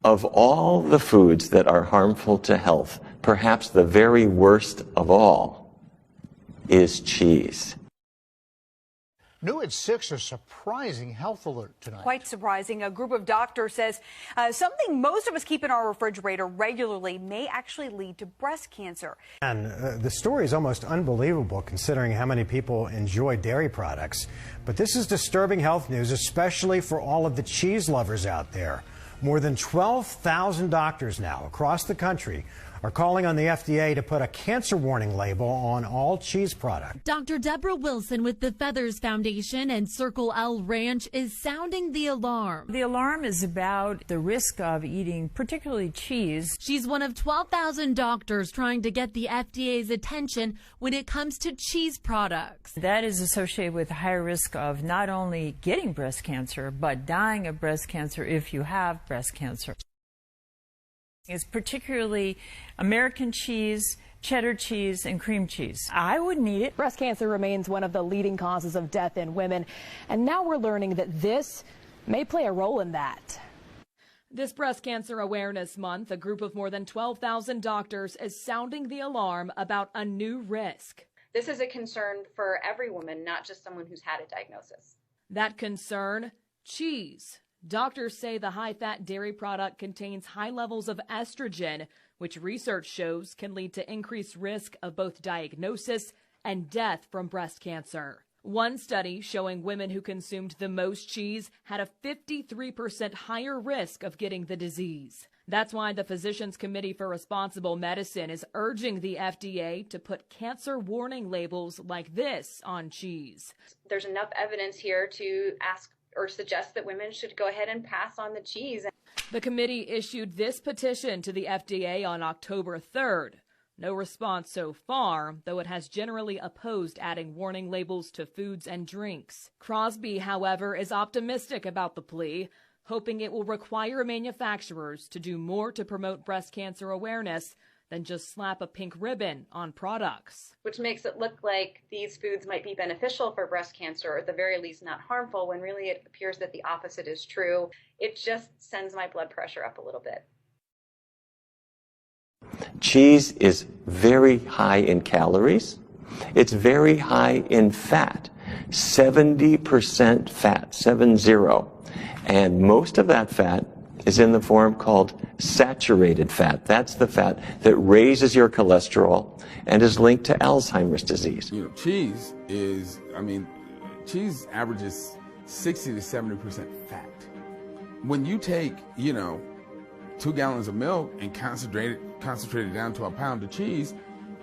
Of all the foods that are harmful to health, perhaps the very worst of all is cheese. New at 6, a surprising health alert tonight. Quite surprising. A group of doctors says something most of us keep in our refrigerator regularly may actually lead to breast cancer. And the story is almost unbelievable considering how many people enjoy dairy products. But this is disturbing health news, especially for all of the cheese lovers out there. More than 12,000 doctors now across the country are calling on the FDA to put a cancer warning label on all cheese products. Dr. Deborah Wilson with the Feathers Foundation and Circle L Ranch is sounding the alarm. The alarm is about the risk of eating particularly cheese. She's one of 12,000 doctors trying to get the FDA's attention when it comes to cheese products. That is associated with a higher risk of not only getting breast cancer, but dying of breast cancer if you have breast cancer. Is particularly American cheese, cheddar cheese, and cream cheese. I wouldn't eat it. Breast cancer remains one of the leading causes of death in women, and now we're learning that this may play a role in that. This Breast Cancer Awareness Month, a group of more than 12,000 doctors is sounding the alarm about a new risk. This is a concern for every woman, not just someone who's had a diagnosis. That concern, cheese. Doctors say the high-fat dairy product contains high levels of estrogen, which research shows can lead to increased risk of both diagnosis and death from breast cancer. One study showing women who consumed the most cheese had a 53% higher risk of getting the disease. That's why the Physicians Committee for Responsible Medicine is urging the FDA to put cancer warning labels like this on cheese. There's enough evidence here to ask or suggest that women should go ahead and pass on the cheese. The committee issued this petition to the FDA on October 3rd. No response so far, though it has generally opposed adding warning labels to foods and drinks. Crosby, however, is optimistic about the plea, hoping it will require manufacturers to do more to promote breast cancer awareness than just slap a pink ribbon on products. Which makes it look like these foods might be beneficial for breast cancer, or at the very least not harmful, when really it appears that the opposite is true. It just sends my blood pressure up a little bit. Cheese is very high in calories. It's very high in fat, 70% fat, 70. And most of that fat is in the form called saturated fat. That's the fat that raises your cholesterol and is linked to Alzheimer's disease. You know, cheese averages 60 to 70% fat. When you take, 2 gallons of milk and concentrate it down to a pound of cheese,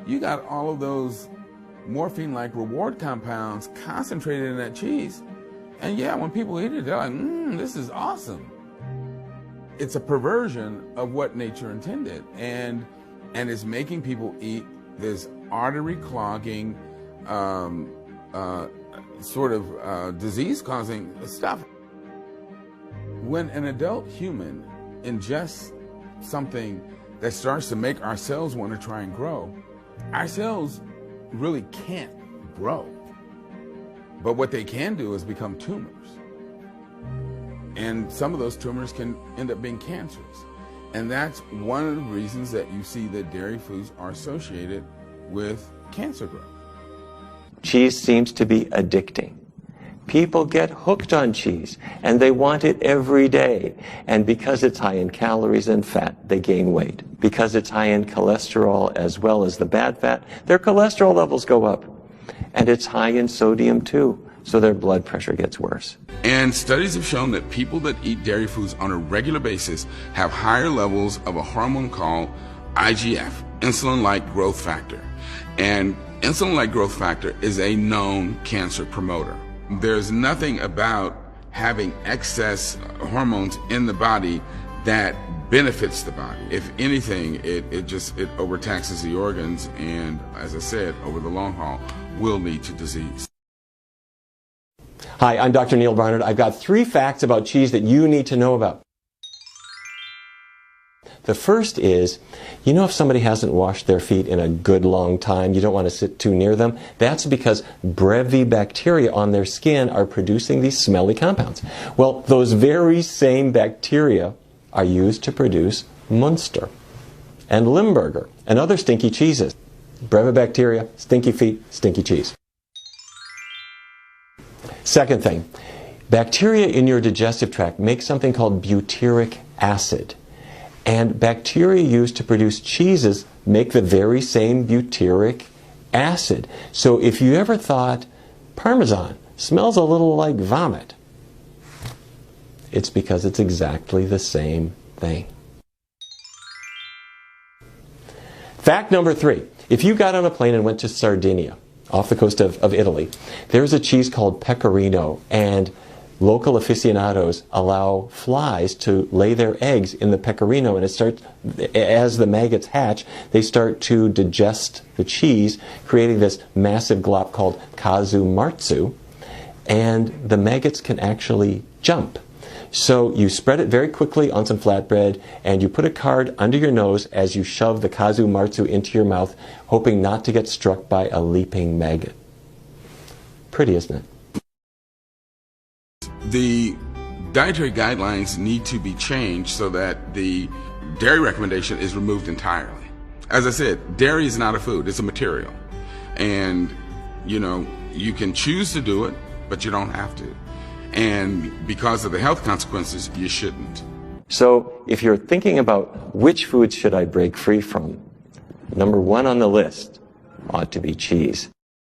you got all of those morphine-like reward compounds concentrated in that cheese. And yeah, when people eat it, they're like, this is awesome. It's a perversion of what nature intended, and it's making people eat this artery-clogging, disease-causing stuff. When an adult human ingests something that starts to make our cells want to try and grow, our cells really can't grow. But what they can do is become tumors. And some of those tumors can end up being cancers. And that's one of the reasons that you see that dairy foods are associated with cancer growth. Cheese seems to be addicting. People get hooked on cheese, and they want it every day. And because it's high in calories and fat, they gain weight. Because it's high in cholesterol as well as the bad fat, their cholesterol levels go up. And it's high in sodium too, so their blood pressure gets worse. And studies have shown that people that eat dairy foods on a regular basis have higher levels of a hormone called IGF, insulin-like growth factor. And insulin-like growth factor is a known cancer promoter. There's nothing about having excess hormones in the body that benefits the body. If anything, it overtaxes the organs, and as I said, over the long haul, will lead to disease. Hi, I'm Dr. Neil Barnard. I've got 3 facts about cheese that you need to know about. The first is, if somebody hasn't washed their feet in a good long time, you don't want to sit too near them. That's because brevibacteria on their skin are producing these smelly compounds. Well, those very same bacteria are used to produce Munster and Limburger and other stinky cheeses. Brevibacteria, stinky feet, stinky cheese. Second thing, bacteria in your digestive tract make something called butyric acid. And bacteria used to produce cheeses make the very same butyric acid. So if you ever thought Parmesan smells a little like vomit, it's because it's exactly the same thing. Fact number 3. If you got on a plane and went to Sardinia, off the coast of Italy, there's a cheese called pecorino, and local aficionados allow flies to lay their eggs in the pecorino, and it starts, as the maggots hatch, they start to digest the cheese, creating this massive glop called casu marzu, and the maggots can actually jump. So you spread it very quickly on some flatbread, and you put a card under your nose as you shove the casu marzu into your mouth, hoping not to get struck by a leaping maggot. Pretty, isn't it? The dietary guidelines need to be changed so that the dairy recommendation is removed entirely. As I said, dairy is not a food, it's a material. And, you know, you can choose to do it, but you don't have to. And because of the health consequences, you shouldn't. So if you're thinking about which foods should I break free from, number 1 on the list ought to be cheese.